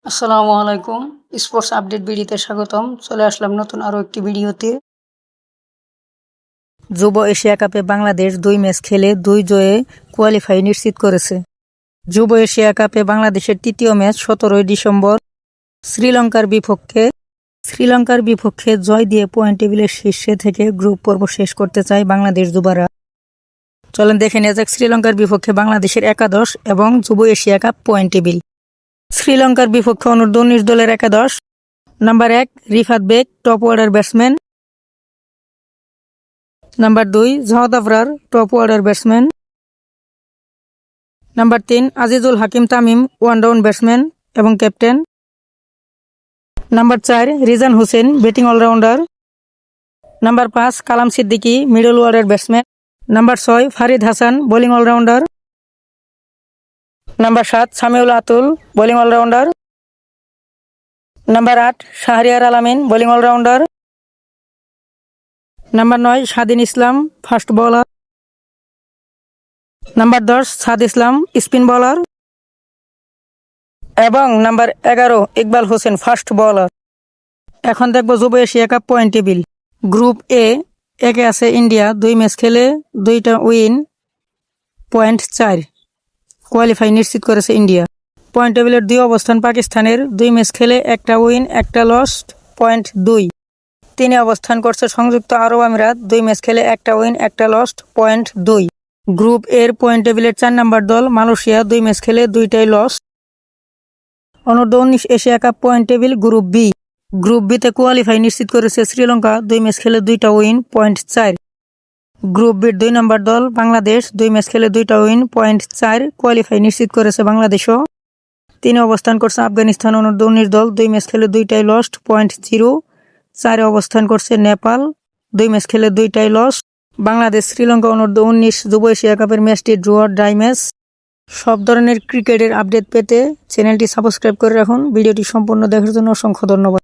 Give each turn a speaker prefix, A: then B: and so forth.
A: আসসালামু আলাইকুম। Sports update ভিডিওতে স্বাগতম। চলে আসলাম নতুন আরও একটি ভিডিওতে। যুব এশিয়া কাপে বাংলাদেশ 2 ম্যাচ খেলে 2 জয়ে কোয়ালিফাই নিশ্চিত করেছে। যুব এশিয়া কাপে বাংলাদেশের তৃতীয় ম্যাচ 17 ডিসেম্বর শ্রীলঙ্কার বিপক্ষে জয় দিয়ে পয়েন্ট টেবিলের শীর্ষে থেকে গ্রুপ পর্ব শেষ করতে চায় বাংলাদেশ যুবারা। চলেন দেখে নেওয়া যাক শ্রীলঙ্কার বিপক্ষে বাংলাদেশের একাদশ এবং যুব এশিয়া কাপ পয়েন্ট টেবিল। শ্রীলঙ্কার বিপক্ষে অনূর্ধ্ব-19 দলের একাদশ: number 1 Rifat Beg, top order batsman. Number 2 Jawad Afrar, top order batsman. Number 3 Azizul Hakim Tamim, one down batsman এবং captain. Number 4 Rizan Hossain, batting all rounder. Number 5 Kalam Siddiqui, middle order batsman. Number 6 Farid Hasan, bowling all rounder. Number 7 Samiul Atul, bowling all rounder. Number 8 Shahriar Alamin, bowling all rounder. Number 9 Swadhin Islam, fast bowler. Number 10 Saad Islam, spin bowler. এবং number 11 Iqbal Hossain, fast bowler. এখন দেখব যুব Asia cup point table. Group একে আছে India, 2 match খেলে 2টা win, point 4, qualify নিশ্চিত করেছে ইন্ডিয়া। পয়েন্ট টেবিলের 2 অবস্থান পাকিস্তানের, 2 ম্যাচ খেলে 1টা উইন 1টা লস, পয়েন্ট 2। 3 অবস্থান করছে সংযুক্ত আরব আমিরাত, 2 ম্যাচ খেলে 1টা উইন 1টা লস, পয়েন্ট 2। গ্রুপ এর পয়েন্ট টেবিলের 4 নম্বর দল মালয়েশিয়া, 2 ম্যাচ খেলে 2টাই লস। অনূর্ধ্ব-19 Asia cup point table group B. গ্রুপ বিতে কোয়ালিফাই নিশ্চিত করেছে শ্রীলঙ্কা, 2 ম্যাচ খেলে 2টা উইন, পয়েন্ট 4। গ্রুপ বির 2 নম্বর দল বাংলাদেশ, 2 ম্যাচ খেলে 2টা উইন, পয়েন্ট 4, কোয়ালিফাই নিশ্চিত করেছে বাংলাদেশও। 3 অবস্থান করছে আফগানিস্তান অনূর্ধ্ব-19 দল, 2 ম্যাচ খেলে 2টাই লস্ট, পয়েন্ট 0। 4 অবস্থান করছে নেপাল, 2 ম্যাচ খেলে 2টাই লস। বাংলাদেশ শ্রীলঙ্কা অনূর্ধ্ব-19 যুব এশিয়া কাপের ম্যাচটি ড্র ডাই ম্যাচ। সব ধরনের ক্রিকেটের আপডেট পেতে চ্যানেলটি সাবস্ক্রাইব করে রাখুন। ভিডিওটি সম্পূর্ণ দেখার জন্য অসংখ্য ধন্যবাদ।